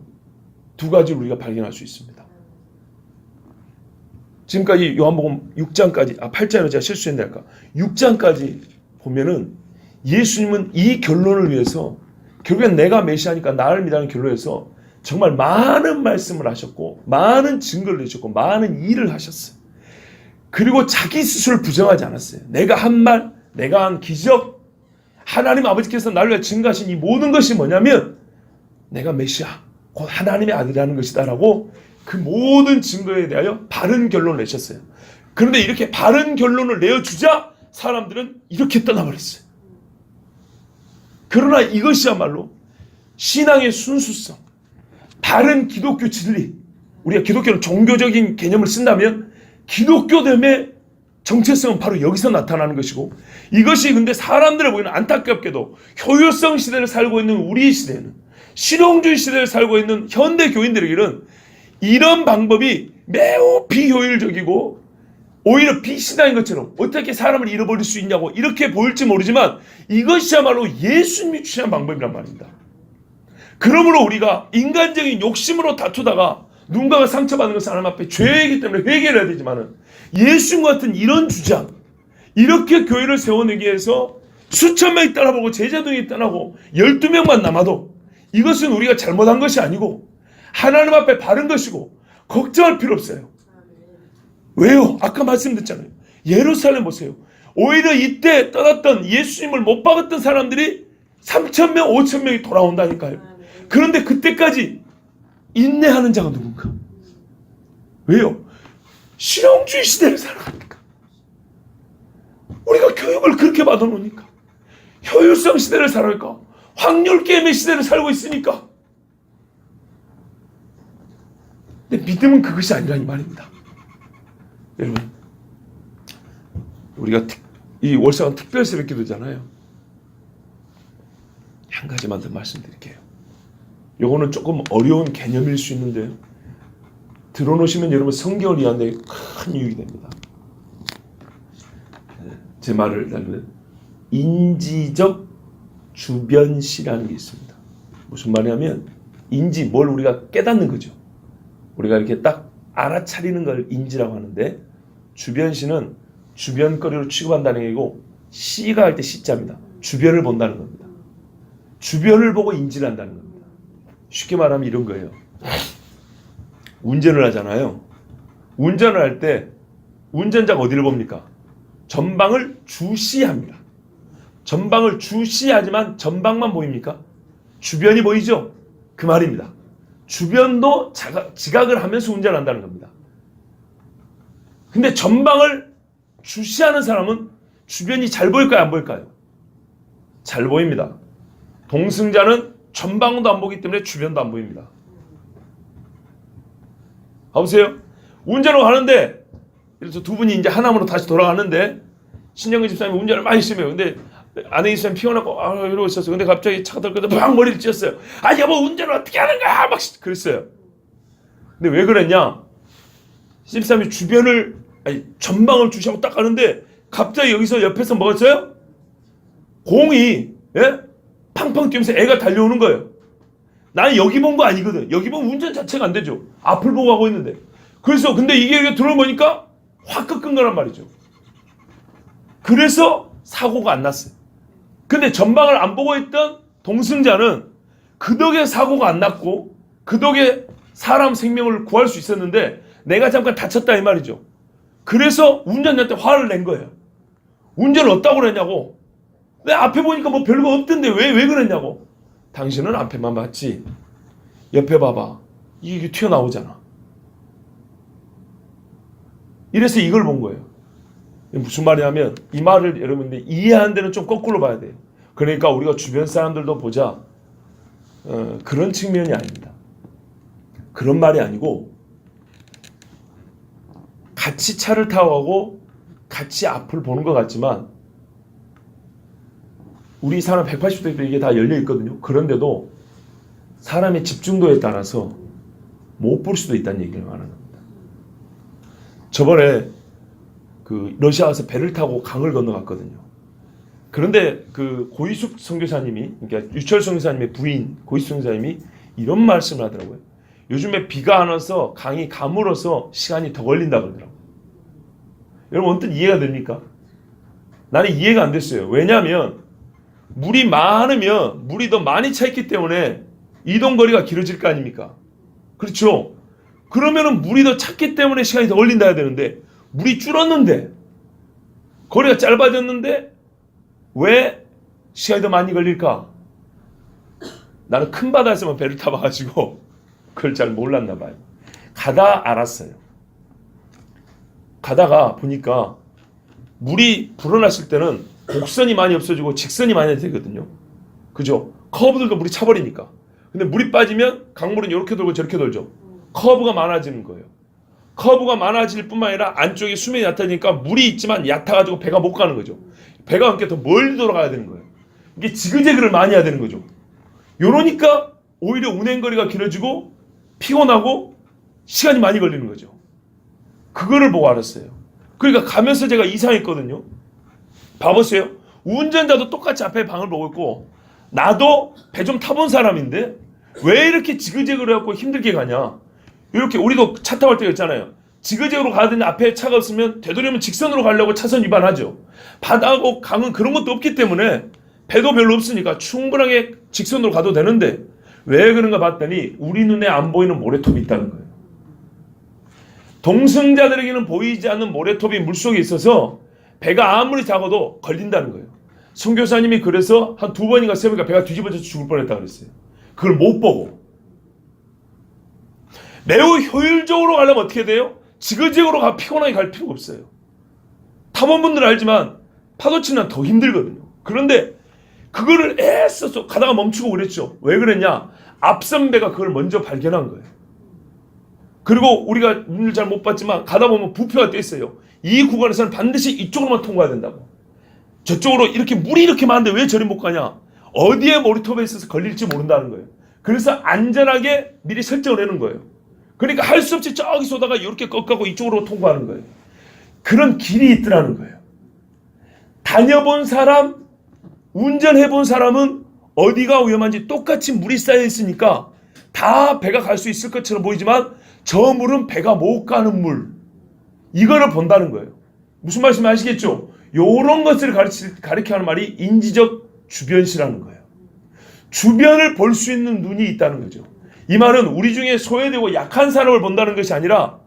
두 가지를 우리가 발견할 수 있습니다. 지금까지 요한복음 6장까지 8장을 제가 실수했나 할까 6장까지 보면은 예수님은 이 결론을 위해서 결국엔 내가 메시아니까 나를 믿라는 결론에서 정말 많은 말씀을 하셨고 많은 증거를 내셨고 많은 일을 하셨어요. 그리고 자기 스스로를 부정하지 않았어요. 내가 한 말, 내가 한 기적, 하나님 아버지께서 나를 위해 증거하신 이 모든 것이 뭐냐면 내가 메시아, 곧 하나님의 아들이라는 것이다 라고 그 모든 증거에 대하여 바른 결론을 내셨어요. 그런데 이렇게 바른 결론을 내어주자 사람들은 이렇게 떠나버렸어요. 그러나 이것이야말로 신앙의 순수성, 바른 기독교 진리, 우리가 기독교는 종교적인 개념을 쓴다면 기독교됨의 정체성은 바로 여기서 나타나는 것이고, 이것이 근데 사람들을 보기에는 안타깝게도 효율성 시대를 살고 있는 우리 시대에는, 실용주의 시대를 살고 있는 현대 교인들에게는 이런 방법이 매우 비효율적이고 오히려 비신앙인 것처럼 어떻게 사람을 잃어버릴 수 있냐고 이렇게 보일지 모르지만 이것이야말로 예수님이 취한 방법이란 말입니다. 그러므로 우리가 인간적인 욕심으로 다투다가 누군가가 상처받는 것은 하나님 앞에 죄이기 때문에 회개를 해야 되지만 예수님 같은 이런 주장, 이렇게 교회를 세워내기 위해서 수천 명이 떠나보고 제자들이 떠나고 12명만 남아도 이것은 우리가 잘못한 것이 아니고 하나님 앞에 바른 것이고 걱정할 필요 없어요. 왜요? 아까 말씀드렸잖아요. 예루살렘 보세요. 오히려 이때 떠났던 예수님을 못 박았던 사람들이 3,000명, 5,000명이 돌아온다니까요. 그런데 그때까지 인내하는 자가 누군가? 왜요? 실용주의 시대를 살아가니까. 우리가 교육을 그렇게 받아놓으니까. 효율성 시대를 살아가니까. 확률 게임의 시대를 살고 있으니까. 근데 믿음은 그것이 아니라는 말입니다. 여러분, 우리가 이 월사관 특별세를 기도잖아요. 한 가지만 더 말씀드릴게요. 요거는 조금 어려운 개념일 수 있는데요. 들어놓으시면 여러분 성경을 이해하는 데 큰 유익이 됩니다. 제 말을 나누면 인지적 주변시라는 게 있습니다. 무슨 말이냐면 인지, 뭘 우리가 깨닫는 거죠. 우리가 이렇게 딱 알아차리는 걸 인지라고 하는데 주변시는 주변거리로 취급한다는 얘기고 시가 할 때 시자입니다. 주변을 본다는 겁니다. 주변을 보고 인지를 한다는 겁니다. 쉽게 말하면 이런 거예요. 운전을 하잖아요. 운전을 할 때 운전자가 어디를 봅니까? 전방을 주시합니다. 전방을 주시하지만 전방만 보입니까? 주변이 보이죠? 그 말입니다. 주변도 지각을 하면서 운전한다는 겁니다. 근데 전방을 주시하는 사람은 주변이 잘 보일까요? 안 보일까요? 잘 보입니다. 동승자는 전방도 안 보기 때문에 주변도 안 보입니다. 봐보세요. 운전을 하는데 그래서 두 분이 이제 하남으로 다시 돌아가는데 신영근 집사님이 운전을 많이 심해요. 근데 아내 집사님 피곤하고 이러고 있었어요. 근데 갑자기 차가 들거든 막 머리를 찧었어요. 아 여보 운전을 어떻게 하는 거야? 막 그랬어요. 근데 왜 그랬냐? 집사님이 전방을 주시하고 딱 가는데 갑자기 여기서 옆에서 뭐였어요? 공이 팡팡 뛰면서 애가 달려오는 거예요. 나는 여기 본 거 아니거든. 여기 보면 운전 자체가 안 되죠. 앞을 보고 하고 있는데. 그래서 근데 이게 들어보니까 확 꺾은 거란 말이죠. 그래서 사고가 안 났어요. 근데 전방을 안 보고 있던 동승자는 그 덕에 사고가 안 났고 그 덕에 사람 생명을 구할 수 있었는데 내가 잠깐 다쳤다 이 말이죠. 그래서 운전자한테 화를 낸 거예요. 운전을 어디다고 그랬냐고. 내 앞에 보니까 뭐 별거 없던데 왜 그랬냐고. 당신은 앞에만 봤지 옆에 봐봐. 이게 튀어나오잖아. 이래서 이걸 본 거예요. 무슨 말이냐면 이 말을 여러분들 이해하는 데는 좀 거꾸로 봐야 돼요. 그러니까 우리가 주변 사람들도 보자. 그런 측면이 아닙니다. 그런 말이 아니고 같이 차를 타고 가고 같이 앞을 보는 것 같지만 우리 사람 180도에도 이게 다 열려 있거든요. 그런데도 사람의 집중도에 따라서 못 볼 수도 있다는 얘기를 말하는 겁니다. 저번에 그 러시아 와서 배를 타고 강을 건너갔거든요. 그런데 그 고이숙 선교사님이, 그러니까 유철 선교사님의 부인 고이숙 선교사님이 이런 말씀을 하더라고요. 요즘에 비가 안 와서 강이 가물어서 시간이 더 걸린다 그러더라고요. 여러분 언뜻 이해가 됩니까? 나는 이해가 안 됐어요. 왜냐하면 물이 많으면 물이 더 많이 차 있기 때문에 이동거리가 길어질 거 아닙니까? 그렇죠? 그러면은 물이 더 찼기 때문에 시간이 더 걸린다 해야 되는데 물이 줄었는데 거리가 짧아졌는데 왜 시간이 더 많이 걸릴까? 나는 큰 바다에서만 배를 타봐가지고 그걸 잘 몰랐나 봐요. 가다 알았어요. 가다가 보니까 물이 불어났을 때는 곡선이 많이 없어지고 직선이 많이 되거든요. 그죠? 커브들도 물이 차버리니까. 근데 물이 빠지면 강물은 이렇게 돌고 저렇게 돌죠. 커브가 많아지는 거예요. 커브가 많아질 뿐만 아니라 안쪽에 수면이 얕아지니까 물이 있지만 얕아가지고 배가 못 가는 거죠. 배가 함께 더 멀리 돌아가야 되는 거예요. 이게 지그재그를 많이 해야 되는 거죠. 이러니까 오히려 운행거리가 길어지고 피곤하고 시간이 많이 걸리는 거죠. 그거를 보고 알았어요. 그러니까 가면서 제가 이상했거든요. 봐보세요. 운전자도 똑같이 앞에 방을 보고 있고 나도 배 좀 타본 사람인데 왜 이렇게 지그재그로 해갖고 힘들게 가냐. 이렇게 우리도 차 타고 할 때가 있잖아요. 지그재그로 가야 되는데 앞에 차가 없으면 되도록이면 직선으로 가려고 차선 위반하죠. 바다하고 강은 그런 것도 없기 때문에 배도 별로 없으니까 충분하게 직선으로 가도 되는데 왜 그런가 봤더니 우리 눈에 안 보이는 모래톱이 있다는 거예요. 동승자들에게는 보이지 않는 모래톱이 물속에 있어서 배가 아무리 작아도 걸린다는 거예요. 선교사님이 그래서 한 2번인가 3번인가 배가 뒤집어져서 죽을 뻔했다고 그랬어요. 그걸 못 보고. 매우 효율적으로 가려면 어떻게 돼요? 지그재그로 피곤하게 갈 필요가 없어요. 타본 분들은 알지만 파도치는 더 힘들거든요. 그런데 그거를 애써서 가다가 멈추고 그랬죠. 왜 그랬냐? 앞선 배가 그걸 먼저 발견한 거예요. 그리고 우리가 눈을 잘 못 봤지만 가다 보면 부표가 떼 있어요. 이 구간에서는 반드시 이쪽으로만 통과해야 된다고. 저쪽으로 이렇게 물이 이렇게 많은데 왜 저리 못 가냐? 어디에 모래톱에 있어서 걸릴지 모른다는 거예요. 그래서 안전하게 미리 설정을 해놓은 거예요. 그러니까 할 수 없이 저기 쏘다가 이렇게 꺾고 이쪽으로 통과하는 거예요. 그런 길이 있더라는 거예요. 다녀본 사람, 운전해본 사람은 어디가 위험한지 똑같이 물이 쌓여 있으니까 다 배가 갈 수 있을 것처럼 보이지만 저 물은 배가 못 가는 물. 이거를 본다는 거예요. 무슨 말씀 아시겠죠? 요런 것을 가리켜 하는 말이 인지적 주변시라는 거예요. 주변을 볼 수 있는 눈이 있다는 거죠. 이 말은 우리 중에 소외되고 약한 사람을 본다는 것이 아니라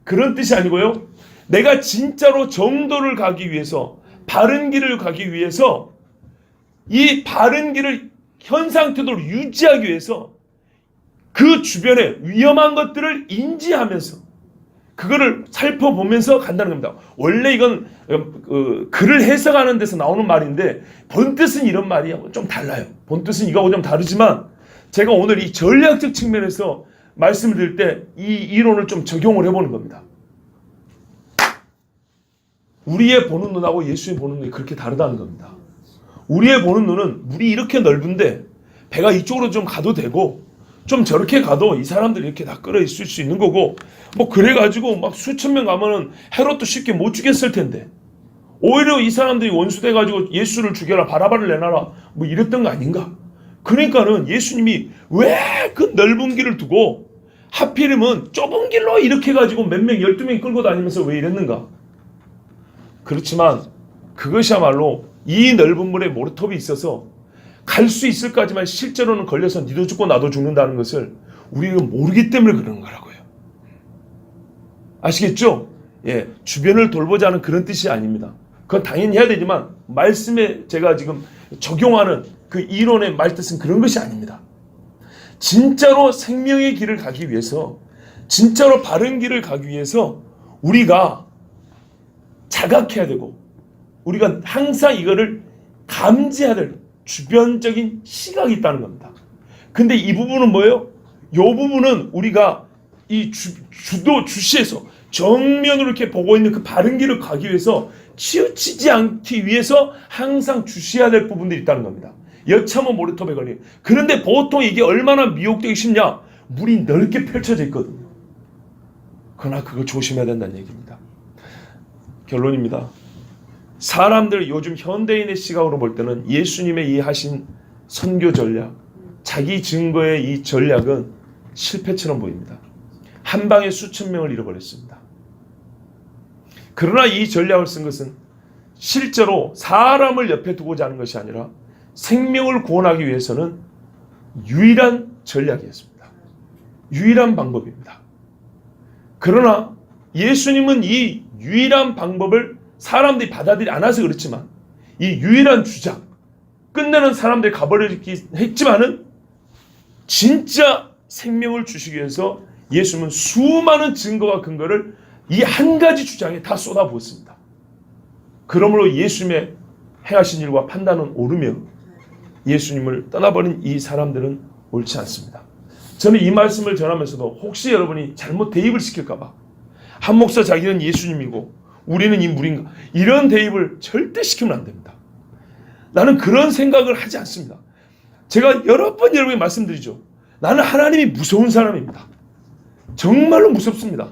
그런 뜻이 아니고요. 내가 진짜로 정도를 가기 위해서 바른 길을 가기 위해서 이 바른 길을 현 상태로 유지하기 위해서 그 주변에 위험한 것들을 인지하면서 그거를 살펴보면서 간다는 겁니다. 원래 이건 글을 해석하는 데서 나오는 말인데 본뜻은 이런 말이하고 좀 달라요. 본뜻은 이거하고 좀 다르지만 제가 오늘 이 전략적 측면에서 말씀을 드릴 때 이 이론을 좀 적용을 해보는 겁니다. 우리의 보는 눈하고 예수의 보는 눈이 그렇게 다르다는 겁니다. 우리의 보는 눈은 물이 이렇게 넓은데 배가 이쪽으로 좀 가도 되고 좀 저렇게 가도 이 사람들이 이렇게 다 끌어 있을 수 있는 거고 뭐 그래가지고 막 수천 명 가면은 헤롯도 쉽게 못 죽였을 텐데 오히려 이 사람들이 원수돼가지고 예수를 죽여라 바라바를 내놔라 뭐 이랬던 거 아닌가? 그러니까는 예수님이 왜 그 넓은 길을 두고 하필이면 좁은 길로 이렇게 가지고 몇 명 12명 끌고 다니면서 왜 이랬는가? 그렇지만 그것이야말로 이 넓은 물에 모래톱이 있어서 갈 수 있을까지만 실제로는 걸려서 니도 죽고 나도 죽는다는 것을 우리가 모르기 때문에 그러는 거라고요. 아시겠죠? 주변을 돌보자는 그런 뜻이 아닙니다. 그건 당연히 해야 되지만 말씀에 제가 지금 적용하는 그 이론의 말뜻은 그런 것이 아닙니다. 진짜로 생명의 길을 가기 위해서, 진짜로 바른 길을 가기 위해서 우리가 자각해야 되고, 우리가 항상 이거를 감지해야 될 주변적인 시각이 있다는 겁니다. 근데 이 부분은 뭐예요? 이 부분은 우리가 이 주시에서 정면으로 이렇게 보고 있는 그 바른 길을 가기 위해서 치우치지 않기 위해서 항상 주시해야 될 부분들이 있다는 겁니다. 여차하면 모래톱에 걸려. 그런데 보통 이게 얼마나 미혹되기 쉽냐? 물이 넓게 펼쳐져 있거든요. 그러나 그거 조심해야 된다는 얘기입니다. 결론입니다. 사람들 요즘 현대인의 시각으로 볼 때는 예수님의 이 하신 선교 전략, 자기 증거의 이 전략은 실패처럼 보입니다. 한 방에 수천 명을 잃어버렸습니다. 그러나 이 전략을 쓴 것은 실제로 사람을 옆에 두고자 하는 것이 아니라 생명을 구원하기 위해서는 유일한 전략이었습니다. 유일한 방법입니다. 그러나 예수님은 이 유일한 방법을 사람들이 받아들이지 않아서 그렇지만, 이 유일한 주장, 끝내는 사람들이 가버리기 했지만은 진짜 생명을 주시기 위해서 예수님은 수많은 증거와 근거를 이 한 가지 주장에 다 쏟아부었습니다. 그러므로 예수님의 행하신 일과 판단은 옳으며 예수님을 떠나버린 이 사람들은 옳지 않습니다. 저는 이 말씀을 전하면서도 혹시 여러분이 잘못 대입을 시킬까봐, 한 목사 자기는 예수님이고 우리는 이 물인가, 이런 대입을 절대 시키면 안 됩니다. 나는 그런 생각을 하지 않습니다. 제가 여러 번 여러분에게 말씀드리죠. 나는 하나님이 무서운 사람입니다. 정말로 무섭습니다.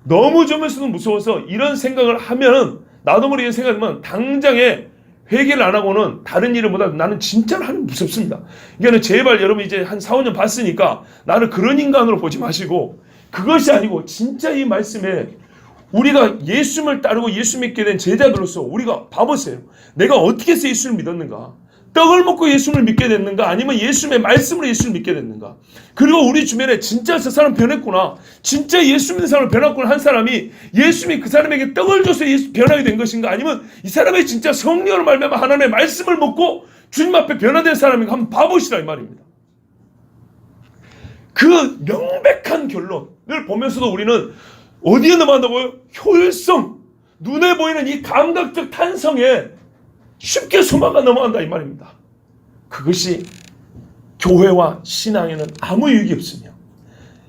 너무 좀 무서워서 이런 생각을 하면은, 나도 모르게 생각하면 당장에 회개를 안 하고는 다른 일을 못하고, 나는 진짜로 하나님 무섭습니다. 그러니까 제발 여러분 이제 한 4, 5년 봤으니까 나를 그런 인간으로 보지 마시고, 그것이 아니고 진짜 이 말씀에 우리가 예수님을 따르고 예수 믿게 된 제자들로서 우리가 봐보세요. 내가 어떻게 해서 예수를 믿었는가? 떡을 먹고 예수를 믿게 됐는가? 아니면 예수님의 말씀으로 예수를 믿게 됐는가? 그리고 우리 주변에 진짜 저 사람 변했구나, 진짜 예수 믿는 사람을 변했구나 한 사람이 예수님이 그 사람에게 떡을 줘서 변하게 된 것인가? 아니면 이 사람이 진짜 성령을 말미암아 하나님의 말씀을 먹고 주님 앞에 변화된 사람인가? 한번 봐보시라 이 말입니다. 그 명백한 결론을 보면서도 우리는 어디에 넘어간다고요? 효율성, 눈에 보이는 이 감각적 탄성에 쉽게 소망가 넘어간다 이 말입니다. 그것이 교회와 신앙에는 아무 유익이 없으며,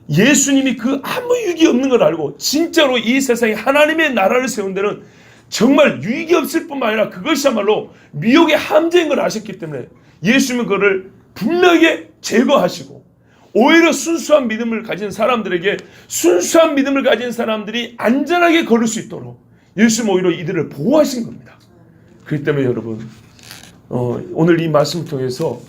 예수님이 그 아무 유익이 없는 걸 알고 진짜로 이 세상에 하나님의 나라를 세운 데는 정말 유익이 없을 뿐만 아니라 그것이야말로 미혹의 함정인 걸 아셨기 때문에 예수님은 그거를 분명하게 제거하시고, 오히려 순수한 믿음을 가진 사람들에게, 순수한 믿음을 가진 사람들이 안전하게 걸을 수 있도록 예수님은 오히려 이들을 보호하신 겁니다. 그렇기 때문에 여러분, 오늘 이 말씀을 통해서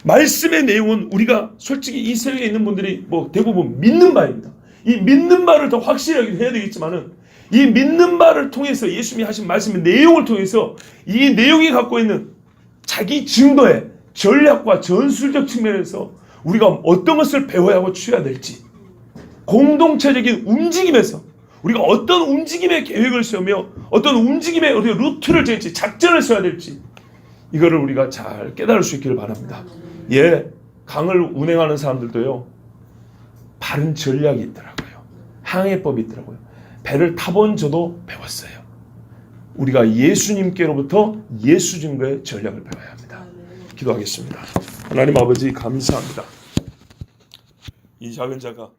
말씀의 내용은 우리가 솔직히 이 세상에 있는 분들이 뭐 대부분 믿는 바입니다. 이 믿는 바를 더 확실하게 해야 되겠지만은, 이 믿는 바를 통해서 예수님이 하신 말씀의 내용을 통해서 이 내용이 갖고 있는 자기 증거의 전략과 전술적 측면에서 우리가 어떤 것을 배워야 하고 취해야 될지, 공동체적인 움직임에서 우리가 어떤 움직임의 계획을 세우며 어떤 움직임의 루트를 정할지, 작전을 써야 될지, 이거를 우리가 잘 깨달을 수 있기를 바랍니다. 강을 운행하는 사람들도요, 바른 전략이 있더라고요. 항해법이 있더라고요. 배를 타본 저도 배웠어요. 우리가 예수님께로부터 예수 증거의 전략을 배워야 합니다. 기도하겠습니다. 하나님 아버지 감사합니다. 이 작은 자가